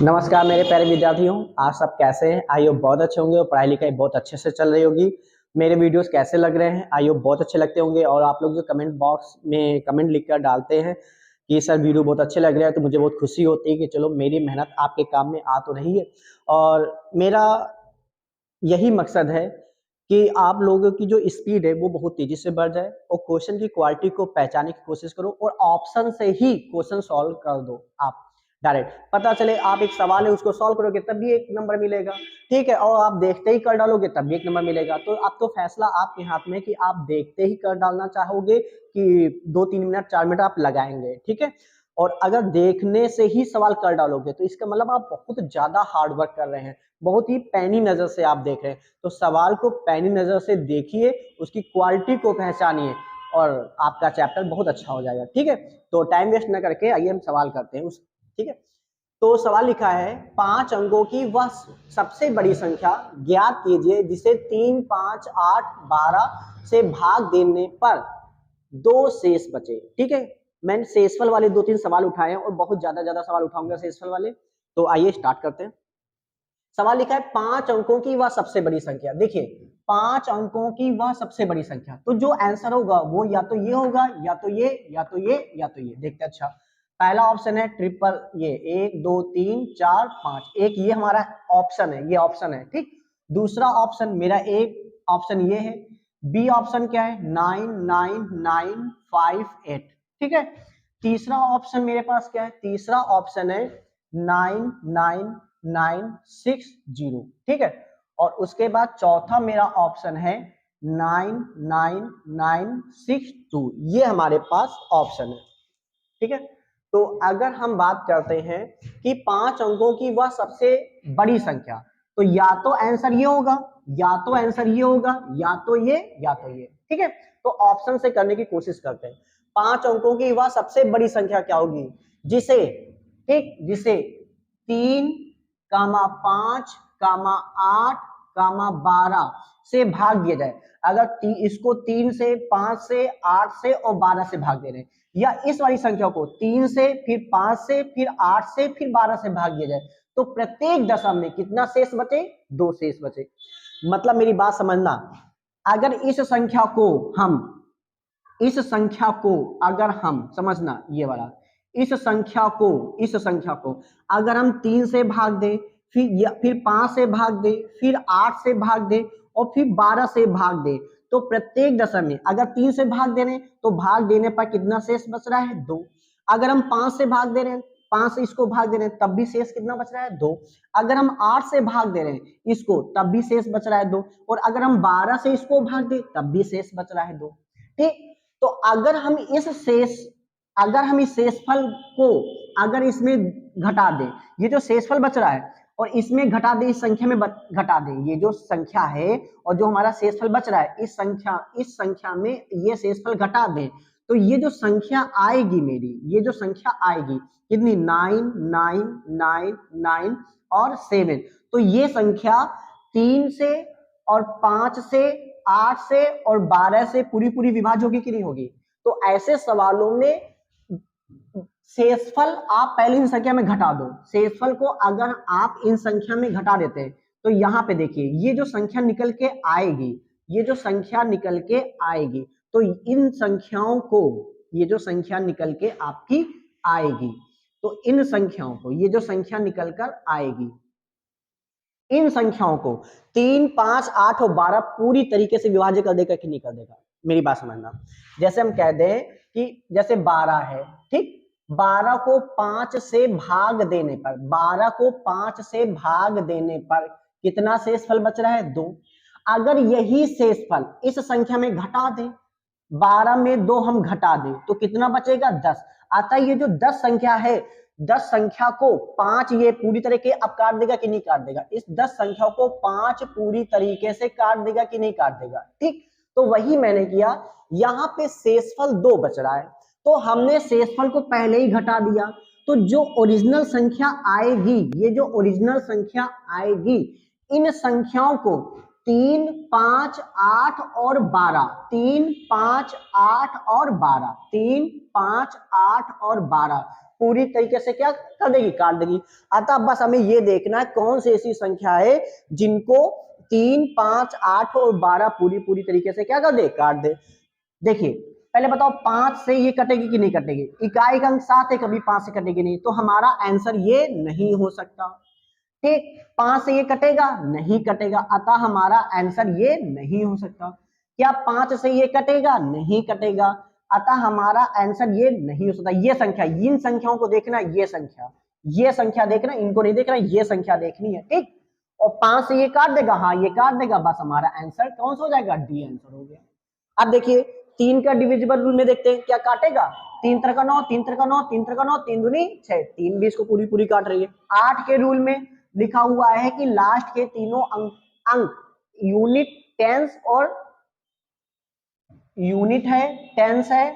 नमस्कार मेरे प्यारे विद्यार्थियों, आप सब कैसे हैं? आई होप बहुत अच्छे होंगे और पढ़ाई लिखाई बहुत अच्छे से चल रही होगी। मेरे वीडियोस कैसे लग रहे हैं? आई होप बहुत अच्छे लगते होंगे। और आप लोग जो कमेंट बॉक्स में कमेंट लिखकर डालते हैं कि सर वीडियो बहुत अच्छे लग रहे हैं, तो मुझे बहुत खुशी होती है कि चलो मेरी मेहनत आपके काम में आ तो रही है। और मेरा यही मकसद है कि आप लोगों की जो स्पीड है वो बहुत तेजी से बढ़ जाए और क्वेश्चन की क्वालिटी को पहचानने की कोशिश करो और ऑप्शन से ही क्वेश्चन सॉल्व कर दो। आप डायरेक्ट पता चले आप एक सवाल है उसको सॉल्व करोगे तब भी एक नंबर मिलेगा, ठीक है, और आप देखते ही कर डालोगे तब भी एक नंबर मिलेगा। तो अब तो फैसला आपके हाथ में कि आप देखते ही कर डालना चाहोगे कि 2-3 मिनट 4 मिनट आप लगाएंगे, ठीक है। और अगर देखने से ही सवाल कर डालोगे तो इसका मतलब आप बहुत ज्यादा हार्ड वर्क कर रहे हैं, बहुत ही पैनी नजर से आप देख रहे हैं। तो सवाल को पैनी नजर से देखिए, उसकी क्वालिटी को पहचानिए और आपका चैप्टर बहुत अच्छा हो जाएगा, ठीक है। तो टाइम वेस्ट न करके आइए हम सवाल करते हैं ठीक है। तो सवाल लिखा है 5 अंकों की वह सबसे बड़ी संख्या ज्ञात कीजिए जिसे 3, 5, 8, 12 से भाग देने पर 2 शेष बचे, ठीक है। मैंने शेषफल वाले 2-3 सवाल उठाए हैं और बहुत ज्यादा सवाल उठाऊंगा शेषफल वाले। तो आइए स्टार्ट करते हैं। सवाल लिखा है 5 अंकों की वह सबसे बड़ी संख्या। देखिए 5 अंकों की वह सबसे बड़ी संख्या, तो जो आंसर होगा वो या तो ये होगा या तो ये या तो ये या तो ये। देखते अच्छा, पहला ऑप्शन है ट्रिपल, ये 1 2 3 4 5, एक ये हमारा ऑप्शन है, ये ऑप्शन है, ठीक। दूसरा ऑप्शन मेरा एक ऑप्शन ये है, बी ऑप्शन क्या है 9 9 9 5 8, ठीक है। तीसरा ऑप्शन मेरे पास क्या है, तीसरा ऑप्शन है 9 9 960, ठीक है। और उसके बाद चौथा मेरा ऑप्शन है 99962, ये हमारे पास ऑप्शन है, ठीक है। तो अगर हम बात करते हैं कि 5 अंकों की वह सबसे बड़ी संख्या, तो या तो आंसर ये होगा या तो आंसर ये होगा या तो ये या तो ये, ठीक है। तो ऑप्शन से करने की कोशिश करते हैं। 5 अंकों की वह सबसे बड़ी संख्या क्या होगी जिसे, ठीक, जिसे 3, 5, 8, 12 से भाग दिया जाए। अगर इसको 3 से, 5 से, 8 से और 12 से भाग दे रहे हैं, या इस वाली संख्या को 3 से फिर 5 से फिर 8 से फिर 12 से भाग दिया जाए, तो प्रत्येक दशम में कितना शेष बचे, 2 शेष बचे। मतलब मेरी बात समझना, अगर इस संख्या को अगर हम समझना, ये वाला इस संख्या को अगर हम 3 से भाग दें, फिर 5 से भाग दें, फिर 8 से भाग दें और फिर 12 से भाग दें, तो प्रत्येक दशम में अगर 3 से भाग दे रहे हैं तो भाग देने पर कितना शेष बच रहा है, 2। अगर हम 5 से भाग दे रहे हैं, 5 से इसको भाग दे रहे हैं, तब भी शेष कितना बच रहा है, 2। अगर हम 8 से भाग दे रहे हैं इसको, तब भी शेष बच रहा है 2। और अगर हम 12 से इसको भाग दे तब भी शेष बच रहा है 2, ठीक। तो अगर हम इस शेषफल को अगर इसमें घटा दें, ये जो शेषफल बच रहा है और इसमें घटा दें, इस संख्या में घटा दें, ये जो संख्या है और जो हमारा शेषफल बच रहा है, इस संख्या में ये शेषफल घटा दें, तो ये जो संख्या आएगी मेरी, ये जो संख्या आएगी कितनी, 9 9 9 9 और 7, तो ये संख्या 3 से और 5 से 8 से और 12 से पूरी विभाज्य होगी कि नहीं होगी। तो ऐसे सवालों में शेषफल आप पहले इन संख्या में घटा दो। शेषफल को अगर आप इन संख्या में घटा देते हैं तो यहाँ पे देखिए ये जो संख्या निकल के आएगी, ये जो संख्या निकल के आएगी, तो इन संख्याओं को, ये जो संख्या निकल के आपकी आएगी, तो इन संख्याओं को, ये जो संख्या निकल कर आएगी, इन संख्याओं को 3, 5, 8 और 12 पूरी तरीके से विभाज्य कर देगा कि नहीं कर देगा। मेरी बात समझना, जैसे हम कह दें कि जैसे 12 है, ठीक, 12 को 5 से भाग देने पर, 12 को 5 से भाग देने पर कितना शेषफल बच रहा है, 2। अगर यही शेषफल इस संख्या में घटा दें, 12 में 2 हम घटा दें तो कितना बचेगा, 10। अतः ये जो 10 संख्या है, 10 संख्या को 5 ये पूरी तरीके अब काट देगा कि नहीं काट देगा, इस 10 संख्या को 5 पूरी तरीके से काट देगा कि नहीं काट देगा, ठीक। तो वही मैंने किया, यहाँ पे शेषफल 2 बच रहा है, तो हमने शेषफल को पहले ही घटा दिया, तो जो ओरिजिनल संख्या आएगी, ये जो ओरिजिनल संख्या आएगी, इन संख्याओं को 3, 5, 8 और 12, 3, 5, 8 और 12, 3, 5, 8 और 12 पूरी तरीके से क्या कर देगी, काट देगी। अतः बस हमें ये देखना है कौन सी ऐसी संख्या है जिनको 3, 5, 8 और 12 पूरी पूरी तरीके से क्या कर दे, काट दे। देखिए पहले बताओ 5 से ये कटेगी कि नहीं कटेगी, इकाई का अंक 7 है, कभी 5 से कटेगी नहीं, तो हमारा आंसर ये नहीं हो सकता। ठीक, 5 से ये कटेगा, नहीं कटेगा, अतः हमारा आंसर ये नहीं हो सकता। क्या 5 से ये कटेगा, नहीं कटेगा, अतः हमारा आंसर ये नहीं हो सकता। ये संख्या, इन संख्याओं को देखना, ये संख्या देखना, इनको नहीं देखना, ये संख्या देखनी है। ठीक, और 5 से ये काट देगा, हाँ ये काट देगा, बस हमारा आंसर कौन सा हो जाएगा, डी आंसर हो गया। अब देखिए 3 का डिविजिबल रूल में देखते हैं क्या काटेगा, 3 3 का 9, 3 3 का 9, 3 3 का 9, 3 दूनी 6, 3 भी इसको पूरी पूरी काट रही है। 8 के रूल में लिखा हुआ है कि लास्ट के तीनों अंक यूनिट, टेंस और यूनिट है, टेंस है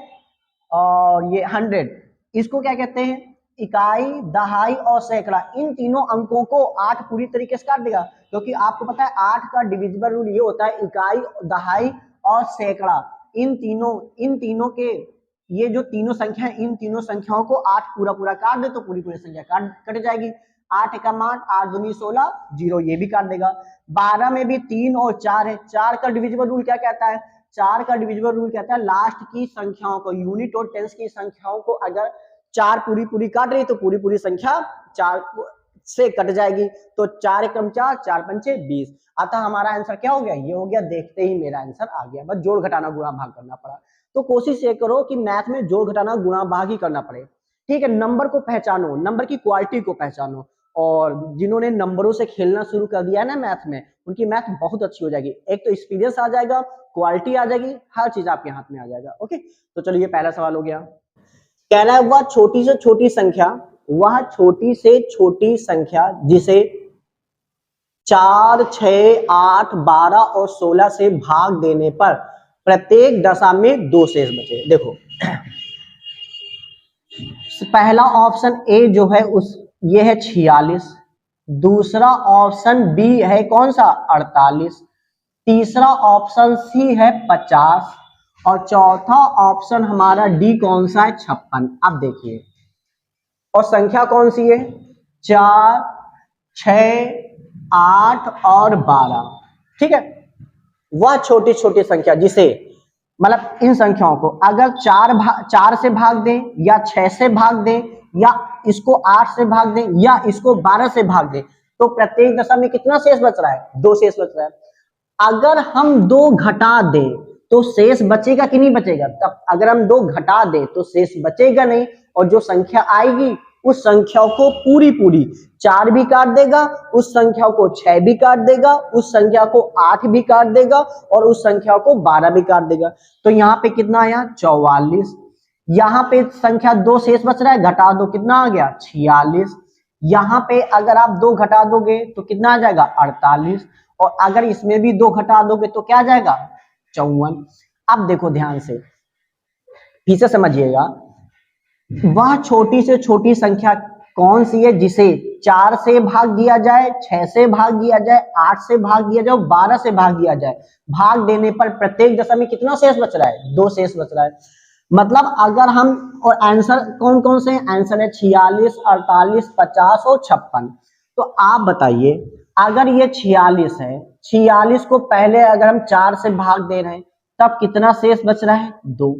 और ये 100, इसको क्या कहते हैं, इकाई, दहाई और सैकड़ा। इन तीनों अंकों को 8 पूरी तरीके से काट देगा, क्योंकि आपको पता है 8 का डिविजिबल रूल ये होता है इकाई, दहाई और सैकड़ा। इन तीनों के ये जो तीनों संख्या है, इन तीनों संख्याओं को 8 पूरा पूरा काट दे तो पूरी पूरी संख्या कट जाएगी। 8 का मान 8 दूनी 16, 0 ये भी काट देगा। 12 में भी 3 और 4 है। 4 का डिविजिबल रूल क्या कहता है, 4 का डिविजिबल रूल कहता है लास्ट की संख्याओं को, यूनिट और टेंस की संख्याओं को अगर 4 पूरी पूरी काट रही तो पूरी पूरी संख्या 4 से कट जाएगी। तो 4 एकम 4, 4 पंचे 20, अतः हमारा आंसर क्या हो गया, ये हो गया। देखते ही मेरा आंसर आ गया, बस जोड़ घटाना गुणा भाग करना पड़ा। तो कोशिश ये करो कि मैथ में जोड़ घटाना गुणा भाग ही करना पड़े। ठीक है, नंबर को पहचानो, नंबर की क्वालिटी को पहचानो, और जिन्होंने नंबरों से खेलना शुरू कर दिया है ना मैथ में, उनकी मैथ बहुत अच्छी हो जाएगी। एक तो एक्सपीरियंस आ जाएगा, क्वालिटी आ जाएगी, हर चीज आपके हाथ में आ जाएगा। ओके, तो चलिए पहला सवाल हो गया। कह रहा है वह छोटी से छोटी संख्या जिसे 4, 6, 8, 12 और 16 से भाग देने पर प्रत्येक दशा में 2 शेष बचे। देखो पहला ऑप्शन ए जो है ये है 46, दूसरा ऑप्शन बी है कौन सा 48, तीसरा ऑप्शन सी है 50 और चौथा ऑप्शन हमारा डी कौन सा है 56। अब देखिए, और संख्या कौन सी है, 4, 6, 8 और 12। ठीक है, वह छोटी छोटी संख्या जिसे, मतलब इन संख्याओं को अगर 4 से भाग दें या 6 से भाग दें या इसको 8 से भाग दें या इसको 12 से भाग दें तो प्रत्येक दशा में कितना शेष बच रहा है, 2 शेष बच रहा है। अगर हम 2 घटा दें तो शेष बचेगा कि नहीं बचेगा, तब अगर हम 2 घटा दें तो शेष बचेगा नहीं, और जो संख्या आएगी उस संख्या को पूरी पूरी 4 भी काट देगा, उस संख्या को 6 भी काट देगा, उस संख्या को 8 भी काट देगा और उस संख्या को 12 भी काट देगा। तो यहाँ पे कितना आया 44, यहाँ पे संख्या 2 शेष बच रहा है, घटा दो कितना आ गया 46, यहाँ पे अगर आप 2 घटा दोगे तो कितना आ जाएगा 48, और अगर इसमें भी 2 घटा दोगे तो क्या आ जाएगा 54। अब देखो ध्यान से, फिर से समझिएगा, वह छोटी से छोटी संख्या कौन सी है जिसे 4 से भाग दिया जाए, 6 से भाग दिया जाए, 8 से भाग दिया जाए, 12 से भाग दिया जाए, भाग देने पर प्रत्येक दशा में कितना शेष बच रहा है, 2 शेष बच रहा है। मतलब अगर हम, और आंसर कौन कौन से, आंसर है 46, 48, 50 और 56। तो आप बताइए, अगर ये 46 है, 46 को पहले अगर हम 4 से भाग दे रहे हैं तब कितना शेष बच रहा है 2।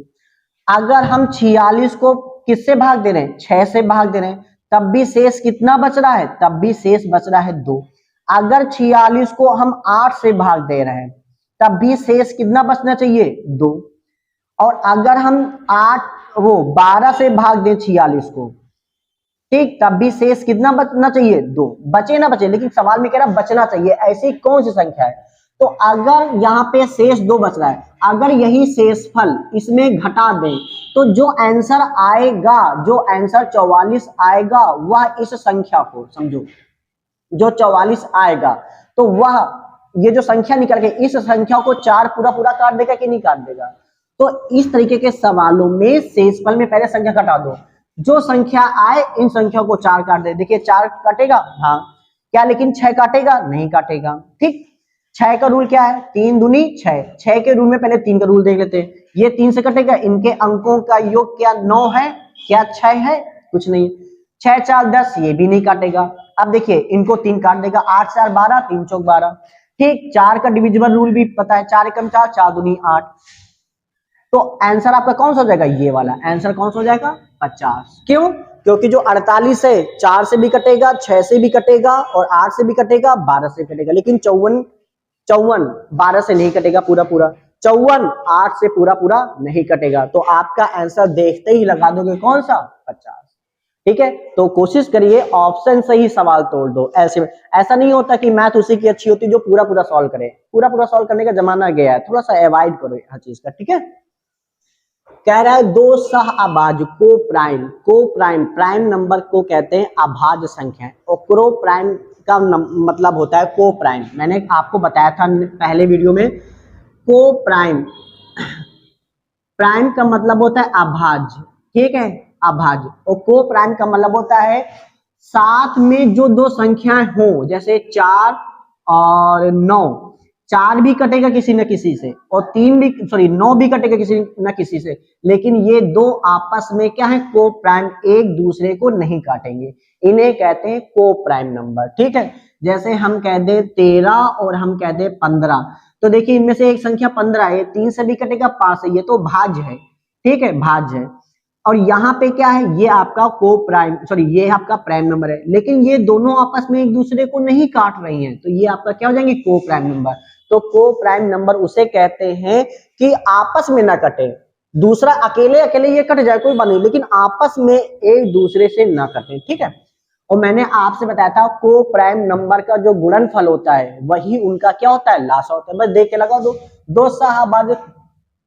अगर हम 46 को किससे भाग दे रहे हैं, 6 से भाग दे रहे हैं, तब भी शेष कितना बच रहा है, तब भी शेष बच रहा है 2। अगर 46 को हम 8 से भाग दे रहे हैं तब भी शेष कितना बचना चाहिए 2। और अगर हम 12 से भाग दें 46 को, ठीक, तब भी शेष कितना बचना चाहिए 2। बचे ना बचे, लेकिन सवाल में कह रहा बचना चाहिए, ऐसी कौन सी संख्या है। तो अगर यहाँ पे शेष 2 बच रहा है, अगर यही शेषफल इसमें घटा दें तो जो आंसर आएगा, जो आंसर 44 आएगा, वह इस संख्या को, समझो जो 44 आएगा तो वह ये जो संख्या निकल के इस संख्या को 4 पूरा पूरा काट देगा कि नहीं काट देगा। तो इस तरीके के सवालों में शेषफल में पहले संख्या घटा दो, जो संख्या आए इन संख्या को 4 काट दे। देखिए 4 काटेगा, हाँ क्या, लेकिन 6 काटेगा नहीं काटेगा। ठीक, 6 का रूल क्या है, 3 दूनी 6, 6 के रूल में पहले 3 का रूल देख लेते हैं। ये 3 से कटेगा, इनके अंकों का योग क्या 9 है, क्या 6 है, कुछ नहीं। 6 4 10 ये भी नहीं काटेगा। अब देखिए इनको 3 काट देगा, 8 4 12, 3 चौक 12। ठीक, 4 का डिविजिबल रूल भी पता है, 4 एकम 4, 4 दूनी 8। तो आंसर आपका कौन सा हो जाएगा, ये वाला आंसर कौन सा हो जाएगा, 50। क्यों, क्योंकि जो 48 है 4 से भी कटेगा, 6 से भी कटेगा और 8 से भी कटेगा, 12 से कटेगा, लेकिन 54 12 से नहीं कटेगा पूरा पूरा, 54 8 से पूरा पूरा नहीं कटेगा। तो आपका आंसर देखते ही लगा दोगे कौन सा, 50। ठीक है, तो कोशिश करिए ऑप्शन से ही सवाल तोड़ दो। ऐसा नहीं होता कि मैथ उसी की अच्छी होती जो पूरा पूरा सॉल्व करे, पूरा पूरा सॉल्व करने का जमाना गया है, थोड़ा सा अवॉइड करो हर चीज का। ठीक है, कह रहा है दो सह अभाज्य को प्राइम नंबर को कहते हैं अभाज्य संख्या, और क्रो प्राइम का मतलब होता है को प्राइम। मैंने आपको बताया था पहले वीडियो में, को प्राइम का मतलब होता है अभाज्य। ठीक है, अभाज्य। और को प्राइम का मतलब होता है साथ में जो दो संख्याएं हो, जैसे 4 और 9, 4 भी कटेगा किसी न किसी से और 9 भी कटेगा किसी न किसी से, लेकिन ये दो आपस में क्या है, को प्राइम, एक दूसरे को नहीं काटेंगे, इन्हें कहते हैं को प्राइम नंबर। ठीक है, जैसे हम कह दे 13 और हम कह दे 15, तो देखिए इनमें से एक संख्या 15 है, 3 से भी कटेगा, 5 से, ये तो भाज्य है। ठीक है, भाज्य है। और यहाँ पे क्या है, ये आपका को प्राइम, ये आपका प्राइम नंबर है, लेकिन ये दोनों आपस में एक दूसरे को नहीं काट रही हैं, तो ये आपका क्या हो जाएंगे, को प्राइम नंबर। तो को प्राइम नंबर उसे कहते हैं कि आपस में ना कटे, दूसरा अकेले अकेले ये कट जाए कोई बात नहीं, लेकिन आपस में एक दूसरे से ना कटे। ठीक है, और मैंने आपसे बताया था को प्राइम नंबर का जो गुणनफल होता है वही उनका क्या होता है, लासा होता है। बस देख के लगा दो, दो सहअभाज्य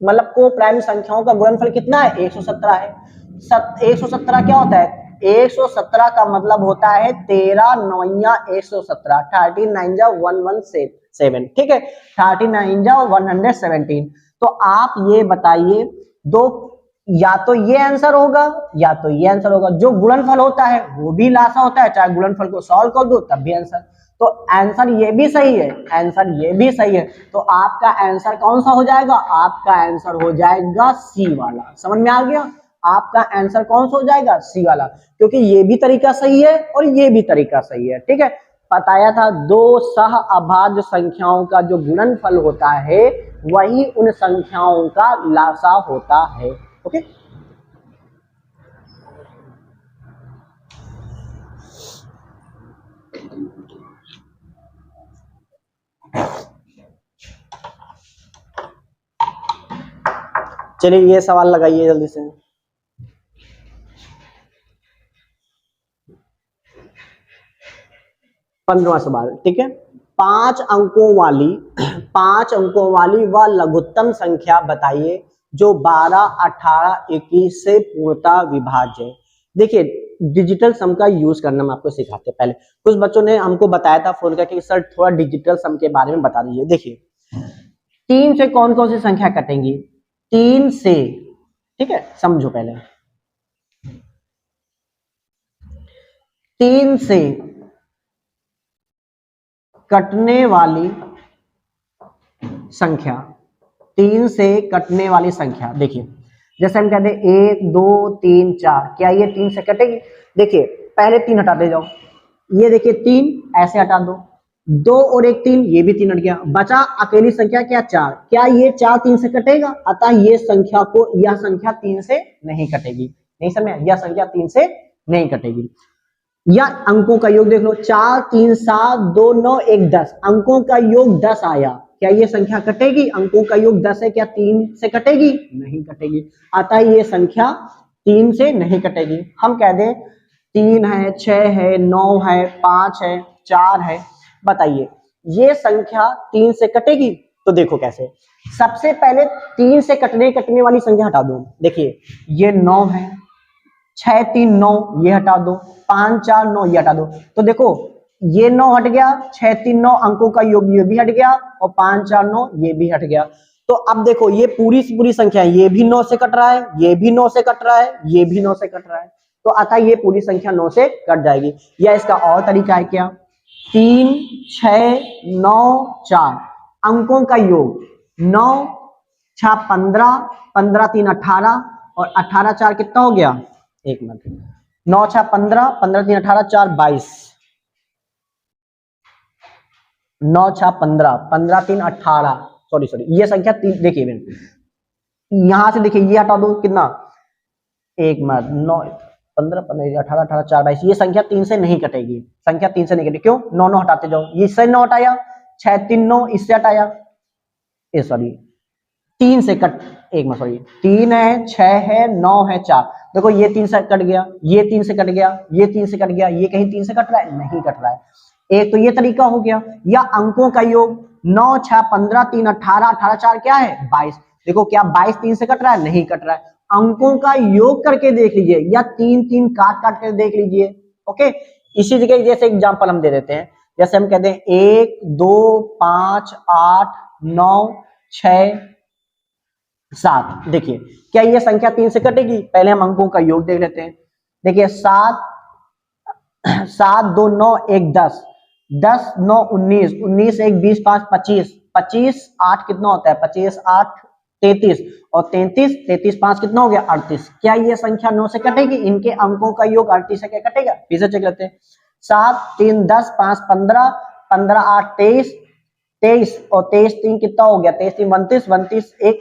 मतलब को प्राइम संख्याओं का गुणनफल कितना है, 117 है। 117 क्या होता है, 117 का मतलब होता है 13 9 117, 13 9 117। ठीक है, 13 9 117। तो आप ये बताइए, दो या तो ये आंसर होगा या तो ये आंसर होगा। जो गुणनफल होता है वो भी लासा होता है, चाहे गुणनफल को सॉल्व कर दो तब भी आंसर। तो आंसर ये भी सही है, आंसर ये भी सही है। तो आपका आंसर कौन सा हो जाएगा, आपका आंसर हो जाएगा सी वाला। समझ में आ गया, आपका आंसर कौन सा हो जाएगा, सी वाला, क्योंकि ये भी तरीका सही है और ये भी तरीका सही है। ठीक है, बताया था दो सह अभाज्य संख्याओं का जो गुणनफल होता है वही उन संख्याओं का लासा होता है। ओके, चलिए ये सवाल लगाइए जल्दी से। पंद्रहवां सवाल। ठीक है, 5 अंकों वाली वह लघुत्तम संख्या बताइए जो 12 18 21 से पूर्णतः विभाज्य है। देखिए डिजिटल सम का यूज करना मैं आपको सिखाते हैं। पहले कुछ बच्चों ने हमको बताया था फोन करके, सर थोड़ा डिजिटल सम के बारे में बता दीजिए। देखिए 3 से कौन कौन सी संख्या कटेंगी, 3 से, ठीक है समझो पहले, 3 से कटने वाली संख्या, 3 से कटने वाली संख्या। देखिए जैसे हम कहते हैं 1 2 3 4, क्या ये 3 से कटेगी। देखिए पहले 3 हटाते जाओ, ये देखिए 3 ऐसे हटा दो, 2 और 1 3, ये भी 3 हट गया, बचा अकेली संख्या क्या 4, क्या ये 4 3 से कटेगा। अतः ये संख्या को, यह संख्या 3 से नहीं कटेगी। नहीं समझ, यह संख्या 3 से नहीं कटेगी। या अंकों का योग देख लो, 4 3 7 2 9 1 10, अंकों का योग 10 आया, क्या ये संख्या कटेगी। अंकों का योग 10 है, क्या 3 से कटेगी, नहीं कटेगी। अतः ये संख्या 3 से नहीं कटेगी। हम कह दें 3 है 6 है 9 है 5 है 4 है, बताइए ये संख्या 3 से कटेगी। तो देखो कैसे, सबसे पहले 3 से कटने वाली संख्या हटा दो। देखिए ये 9 है, 6 3 9 ये हटा दो, 5 4 9 ये हटा दो। तो देखो ये 9 हट गया, 6 3 9 अंकों का योग ये भी हट गया, और 5 4 9 ये भी हट गया। तो अब देखो ये पूरी संख्या, ये भी 9 से कट रहा है, ये भी 9 से कट रहा है, ये भी 9 से कट रहा है, तो अतः ये पूरी संख्या 9 से कट जाएगी। या इसका और तरीका है क्या, 3 6 9 4 अंकों का योग 9 6 15 15 3 18 और 18 4 कितना हो गया, एक मिनट, 9 6 15, 15 3 18, 4 22, 9 6 15, 15 3 18, सॉरी ये संख्या देखिए यहां से देखिए, ये हटा दो कितना, 1 मिनट, 9 15 15 18 18 4 22, ये संख्या 3 से नहीं कटेगी, संख्या 3 से नहीं कटेगी, क्यों, 9 9 हटाते जाओ, ये इससे 9 हटाया, 6 3 9 इससे हटाया, ए सॉरी 3 से कट, एक मिनट सॉरी 3 है 6 है 9 है 4, देखो ये 3 से कट गया, ये 3 से कट गया, ये 3 से कट गया, ये कहीं 3 से कट रहा है, नहीं कट रहा है। एक तो ये तरीका हो गया, या अंकों का योग 9 6 15 3 18 18 4 क्या है 22, देखो क्या 22 3 से कट रहा है, नहीं कट रहा है, अंकों का योग करके देख लीजिए, या 3 3 काट काट कर देख लीजिए। ओके, इसी जगह जैसे एग्जांपल हम दे देते हैं, जैसे हम कहते हैं 1 2 5 8 9 6 7, देखिए क्या ये संख्या 3 से कटेगी, पहले हम अंकों का योग देख लेते हैं, देखिए 7 7 2 9 1 10, 10 9 19, 19 1 20 5 25, 25 8 कितना होता है, 25 8 33, और 33 33 5 कितना हो गया 38, क्या ये संख्या 9 से कटेगी, इनके अंकों का योग 38 से क्या कटेगा, फिर से चेक लेते हैं, 7 3 10 5 15, 15 8 23, 23 और 23 3 कितना हो गया, 23 3 32, 32 1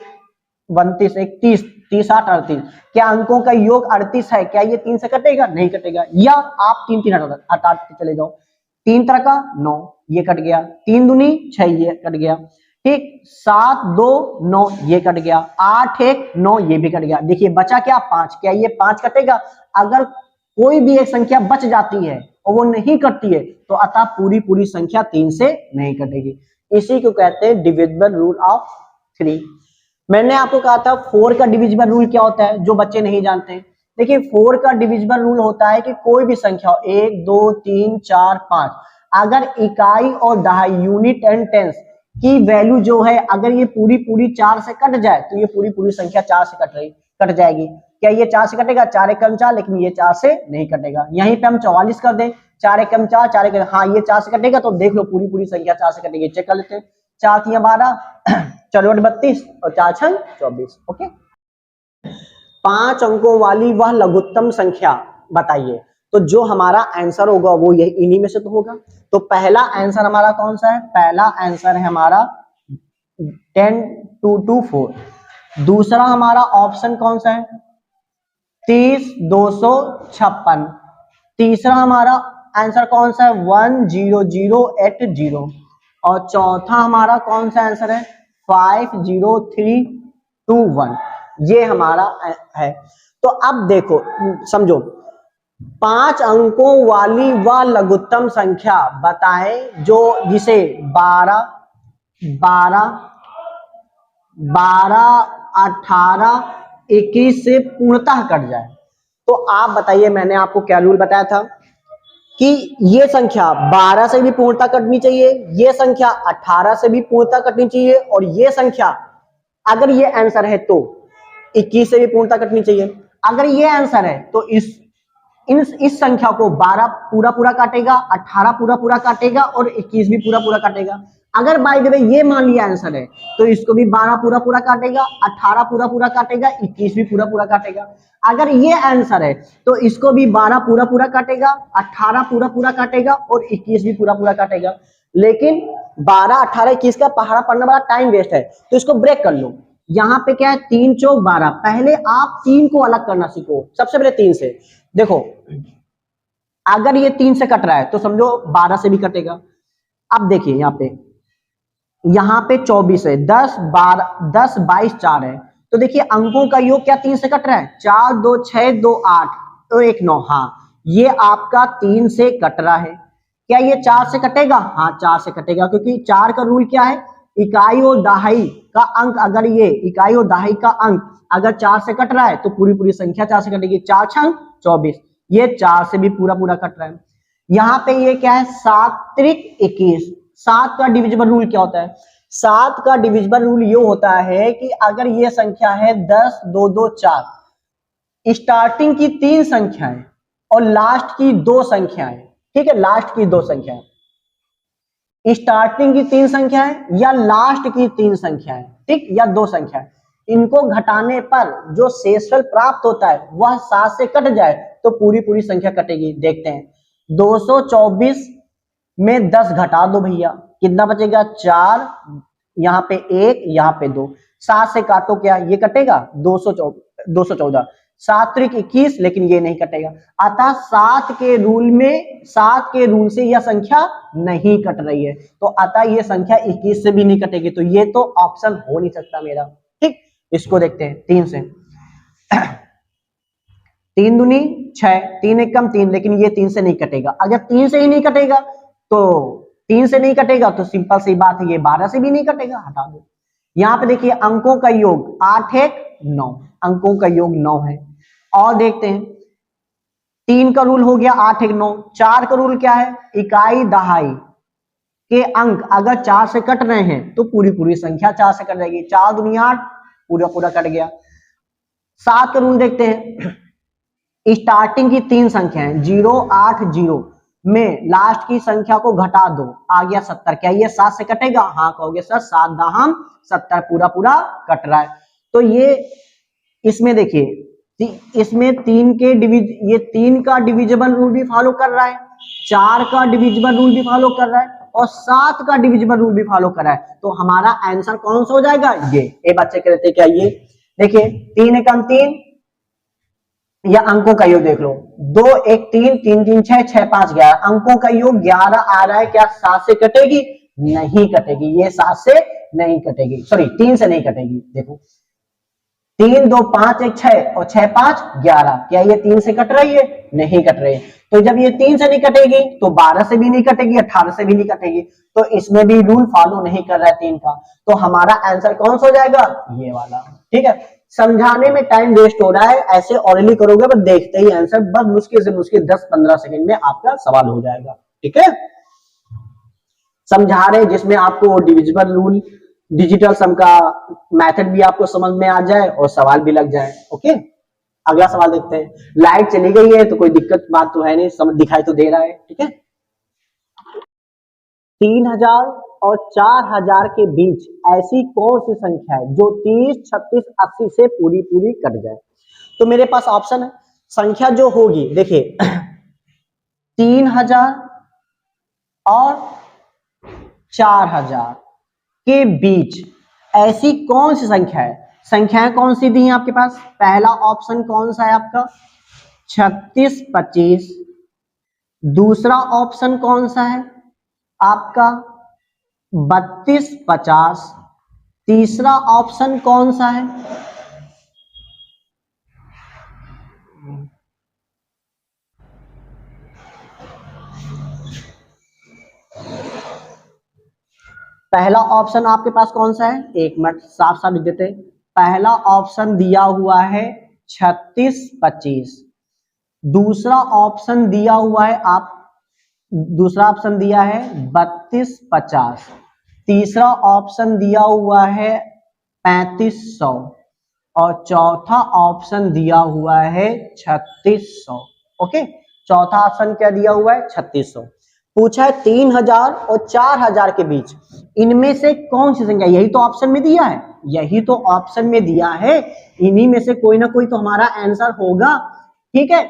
32 1 30, 30 8 38, क्या अंकों का योग 38 है, क्या ये 3 से कटेगा, नहीं कटेगा, या आप 3 3 हटाते चले जाओ, 3 तरह का 9 ये कट गया, 3 दूनी 6 ये कट गया, ठीक, 7 2 9 ये कट गया, 8 1 9 ये भी कट गया, देखिए बचा क्या 5, क्या ये 5 कटेगा, अगर कोई भी एक संख्या बच जाती है और वो नहीं कटती है तो अतः पूरी पूरी संख्या 3 से नहीं कटेगी, इसी को कहते हैं डिविजिबल रूल ऑफ 3। मैंने आपको कहा था 4 का डिविजिबल रूल क्या होता है, जो बच्चे नहीं जानते, देखिए 4 का डिविजिबल रूल होता है कि कोई भी संख्या 1 2 3 4 5, अगर इकाई और दहाई यूनिट एंड टेंस की वैल्यू जो है, अगर ये पूरी पूरी 4 से कट जाए तो ये पूरी पूरी संख्या 4 से कट जाएगी, क्या ये 4 से कटेगा, 4 एकम 4, लेकिन ये 4 से नहीं कटेगा, यहीं पे हम 44 कर दें, 4 एकम 4 4 एकम, हाँ ये 4 से कटेगा, तो देख लो पूरी पूरी संख्या 4 से कटेगी, चेक कर लेते हैं, 4 3 12 4 32 और 4 6 24, ओके। 5 अंकों वाली वह लघुत्तम संख्या बताइए, तो जो हमारा आंसर होगा वो ये इन्हीं में से तो होगा, तो पहला आंसर हमारा कौन सा है, पहला आंसर है हमारा 10 2 2 4, दूसरा हमारा ऑप्शन कौन सा है 30 256, तीसरा हमारा आंसर कौन सा है 10080, और चौथा हमारा कौन सा आंसर है 50321, ये हमारा है। तो अब देखो समझो, 5 अंकों वाली वह लघुत्तम संख्या बताएं जो जिसे 12 12 12 18 21 से पूर्णतः कट जाए, तो आप बताइए, मैंने आपको क्या रूल बताया था कि ये संख्या 12 से भी पूर्णतः कटनी चाहिए, ये संख्या 18 से भी पूर्णतः कटनी चाहिए, और ये संख्या अगर ये आंसर है तो 21 से भी पूर्णतः कटनी चाहिए, अगर ये आंसर है तो इस संख्या को 12 पूरा पूरा काटेगा, 18 पूरा पूरा काटेगा और 21 भी पूरा पूरा काटेगा। अगर बाय द वे ये मान लिया आंसर है तो इसको भी 12 पूरा पूरा काटेगा, 18 पूरा पूरा काटेगा, 21 भी पूरा पूरा काटेगा। अगर ये आंसर है तो इसको भी 12 पूरा पूरा काटेगा, 18 पूरा पूरा काटेगा और 21 भी पूरा पूरा काटेगा। लेकिन 12 18 21 का पहाड़ा पढ़ना बड़ा टाइम वेस्ट है, तो इसको ब्रेक कर लो। यहाँ पे क्या है 3 चौक 12, पहले आप 3 को अलग करना सीखो, सबसे पहले 3 से। देखो अगर ये 3 से कट रहा है तो समझो 12 से भी कटेगा। अब देखिए यहाँ पे 24 है, 10 12 10 22 4 है, तो देखिए अंकों का योग क्या 3 से कट रहा है, 4 2 6 2 8 तो 1 9, हाँ ये आपका 3 से कट रहा है। क्या ये 4 से कटेगा, हाँ 4 से कटेगा, क्योंकि 4 का रूल क्या है, इकाई और दहाई का अंक, अगर ये इकाई और दहाई का अंक अगर 4 से कट रहा है तो पूरी पूरी संख्या 4 से कटेगी। 4 6 24, ये 4 से भी पूरा पूरा कट रहा है। यहाँ पे ये क्या है 7 त्रिक 21, 7 का डिविजिबल रूल क्या होता है, 7 का डिविजिबल रूल ये होता है कि अगर ये संख्या है 10 2 2 4, स्टार्टिंग की 3 संख्याएं और लास्ट की 2 संख्याएं, ठीक है, लास्ट की 2 संख्याएं, स्टार्टिंग की 3 संख्याएं या लास्ट की 3 संख्याएं, ठीक, या 2 संख्याएं, इनको घटाने पर जो शेषफल प्राप्त होता है वह 7 से कट जाए तो पूरी पूरी संख्या कटेगी। देखते हैं 224 में 10 घटा दो भैया, कितना बचेगा 4, यहाँ पे 1, यहाँ पे 2, 7 से काटो, क्या ये कटेगा 214, 7 त्रिक 21, लेकिन ये नहीं कटेगा। अतः 7 के रूल से यह संख्या नहीं कट रही है, तो अतः ये संख्या 21 से भी नहीं कटेगी, तो ये तो ऑप्शन हो नहीं सकता मेरा। ठीक, इसको देखते हैं 3 से। 3 दूनी 6, 3 एक कम 3, लेकिन ये 3 से नहीं कटेगा। अगर 3 से ही नहीं कटेगा तो 3 से नहीं कटेगा तो सिंपल सी बात है, ये 12 से भी नहीं कटेगा, हटा दो। यहाँ पे देखिए अंकों का योग 8 1 9, अंकों का योग 9 है। और देखते हैं 3 का रूल हो गया 8 1 9, 4 का रूल क्या है, इकाई दहाई के अंक अगर 4 से कट रहे हैं तो पूरी पूरी संख्या 4 से कट जाएगी, 4 दूनी 8, पूरा पूरा कट गया। 7 का रूल देखते हैं, स्टार्टिंग की 3 संख्याएं 0 8 0 में लास्ट की संख्या को घटा दो, आ गया 70, क्या ये 7 से कटेगा, हाँ कहोगे सर 7 दाहम 70, पूरा पूरा कट रहा है। तो ये इसमें देखिए इसमें 3 का डिविजिबल रूल भी फॉलो कर रहा है, 4 का डिविजिबल रूल भी फॉलो कर रहा है और 7 का डिविजिबल रूल भी फॉलो कर रहा है। तो हमारा आंसर कौन सा हो जाएगा, ये बच्चे कहते हैं क्या, ये देखिए 3 एकम 3, या अंकों का योग देख लो, 2 1 3 3 3 6 6 5 11, अंकों का योग 11 आ रहा है, क्या 7 से कटेगी, नहीं कटेगी, ये 7 से नहीं कटेगी, सॉरी 3 से नहीं कटेगी। देखो 3 2 5 1 6 और 6 5 11, क्या ये 3 से कट रही है, नहीं कट रही है। तो जब ये 3 से नहीं कटेगी तो 12 से भी नहीं कटेगी, 18 से भी नहीं कटेगी, तो इसमें भी रूल फॉलो नहीं कर रहा है 3 का। तो हमारा आंसर कौन सा हो जाएगा, ये वाला। ठीक है, समझाने में टाइम वेस्ट हो रहा है, ऐसे ऑरली करोगे बस देखते ही आंसर, बस मुश्किल से मुश्किल 10-15 सेकंड में आपका सवाल हो जाएगा। ठीक है, समझा रहे जिसमें आपको डिविजिबल रूल, डिजिटल सम का मेथड भी आपको समझ में आ जाए और सवाल भी लग जाए। ओके, अगला सवाल देखते हैं। लाइट चली गई है तो कोई दिक्कत बात तो है नहीं, समझ दिखाई तो दे रहा है। ठीक है, 3000 और 4000 के बीच ऐसी कौन सी संख्या है जो 30 36 80 से पूरी पूरी कट जाए। तो मेरे पास ऑप्शन है, संख्या जो होगी देखिए 3000 और 4000 के बीच ऐसी कौन सी संख्या है, संख्याएं कौन सी दी हैं आपके पास, पहला ऑप्शन कौन सा है आपका 36 25, दूसरा ऑप्शन कौन सा है आपका 32 50, तीसरा ऑप्शन कौन सा है, पहला ऑप्शन आपके पास कौन सा है, एक मिनट साफ साफ लिख देते। पहला ऑप्शन दिया हुआ है 36 25, दूसरा ऑप्शन दिया हुआ है दूसरा ऑप्शन दिया है 32 50, तीसरा ऑप्शन दिया हुआ है 3500 और चौथा ऑप्शन दिया हुआ है 3600। ओके, चौथा ऑप्शन क्या दिया हुआ है 3600। पूछा है 3000 और 4000 के बीच इनमें से कौन सी संख्या, यही तो ऑप्शन में दिया है, यही तो ऑप्शन में दिया है, इन्हीं में से कोई ना कोई तो हमारा आंसर होगा। ठीक है,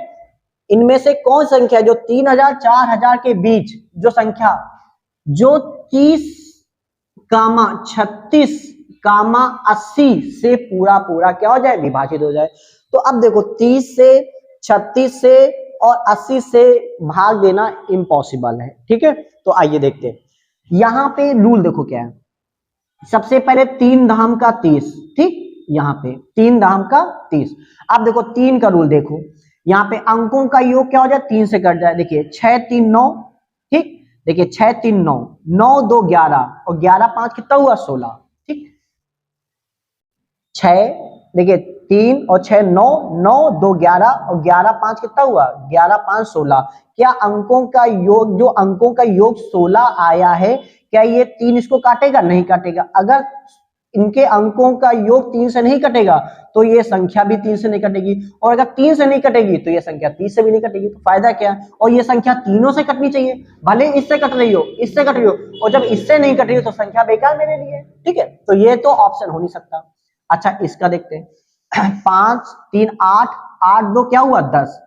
इनमें से कौन संख्या जो 3000 4000 के बीच जो संख्या जो 30 कामा 36 कामा 80 से पूरा पूरा क्या हो जाए, विभाजित हो जाए। तो अब देखो 30 से 36 से और 80 से भाग देना इम्पॉसिबल है। ठीक है, तो आइए देखते हैं यहाँ पे रूल देखो क्या है। सबसे पहले 3 धाम का 30, ठीक, यहाँ पे 3 धाम का 30। अब देखो 3 का रूल देखो, यहाँ पे अंकों का योग क्या हो जाए, 3 से कट जाए। देखिए 6 3 9, ठीक, देखिए 6 3 9, 9 2 11 और 11 5 कितना हुआ 16। ठीक, 6 देखिए 3 और 6 9, 9 2 11 और 11 5 कितना हुआ 11 5 16। क्या अंकों का योग, जो अंकों का योग 16 आया है, क्या ये 3 इसको काटेगा, नहीं काटेगा। अगर इनके अंकों का योग 3 से नहीं कटेगा तो ये संख्या भी 3 से नहीं कटेगी, और अगर 3 से नहीं कटेगी तो ये संख्या 30 से भी नहीं कटेगी। तो फायदा क्या है, और ये संख्या तीनों से कटनी चाहिए, भले इससे कट रही हो इससे कट रही हो, और जब इससे नहीं कट रही हो तो संख्या बेकार मेरे लिए। ठीक है, तो ये तो ऑप्शन हो नहीं सकता। अच्छा इसका देखते हैं 5 3 8 8 2 क्या हुआ 10,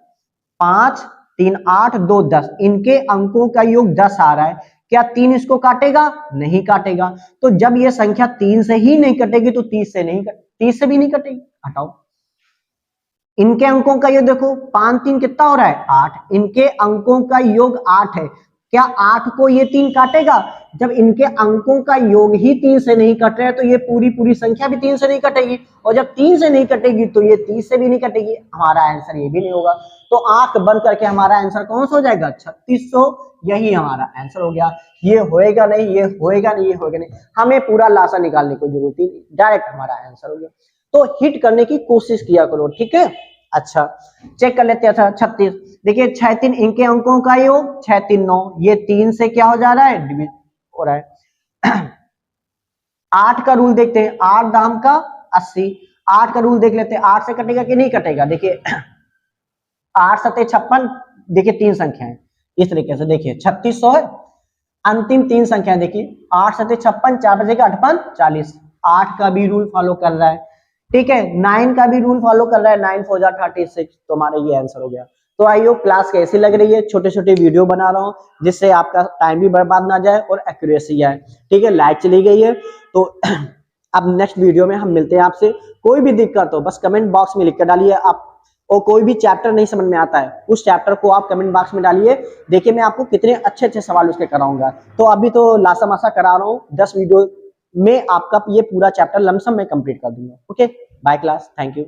5 3 8 2 10, इनके अंकों का योग 10 आ रहा है। क्या 3 इसको काटेगा? नहीं काटेगा। तो जब ये संख्या 3 से ही नहीं कटेगी तो 30 से नहीं कटेगी, 30 से भी नहीं कटेगी, हटाओ। इनके अंकों का योग देखो, 5 3 कितना हो रहा है? 8। इनके अंकों का योग 8 है। क्या 8 को ये 3 काटेगा? जब इनके अंकों का योग ही 3 से नहीं कट रहा है तो ये पूरी पूरी संख्या भी 3 से नहीं कटेगी, और जब 3 से नहीं कटेगी तो ये 30 से भी नहीं कटेगी। हमारा आंसर ये भी नहीं होगा। तो आंख बंद करके हमारा आंसर कौन सा हो जाएगा? 3600। यही हमारा आंसर हो गया। ये होएगा नहीं, ये होएगा नहीं, ये होएगा नहीं, हमें पूरा लासा निकालने की जरूरत ही नहीं, डायरेक्ट हमारा आंसर हो गया। तो हिट करने की कोशिश किया करो, ठीक है। अच्छा, चेक कर लेते हैं। अच्छा 36, देखिए 6 3 इनके अंकों का योग 6 3 9, ये 3 से क्या हो जा रहा है? डिविजन हो रहा है। 8 का रूल देखते हैं, 8 दाम का 80। 8 का रूल देख लेते हैं, 8 से कटेगा कि नहीं कटेगा? देखिए 8 7 56, देखिए 3 संख्या है इस तरीके से, देखिए 3600 है। अंतिम 3 संख्या देखिए, 8 7 56, 4 बजेगा 8 5 40। 8 का भी रूल फॉलो कर रहा है, ठीक है। 9 का भी रूल फॉलो कर रहा है, 9 4 36। तो हमारा ये आंसर हो गया। तो आई होप क्लास कैसी लग रही है। छोटे छोटे वीडियो बना रहा हूँ जिससे आपका टाइम भी बर्बाद ना जाए और एक्यूरेसी आए, ठीक है। लाइट चली गई है तो अब नेक्स्ट वीडियो में हम मिलते हैं आपसे। कोई भी दिक्कत हो बस कमेंट बॉक्स में लिख कर डालिए आप, और कोई भी चैप्टर नहीं समझ में आता है उस चैप्टर को आप कमेंट बॉक्स में डालिए। देखिए मैं आपको कितने अच्छे अच्छे सवाल उसके कराऊंगा। तो अभी तो लासा मासा करा रहा हूँ, 10 वीडियो में आपका ये पूरा चैप्टर लमसम में कंप्लीट कर दूंगा। Okay, bye class, thank you.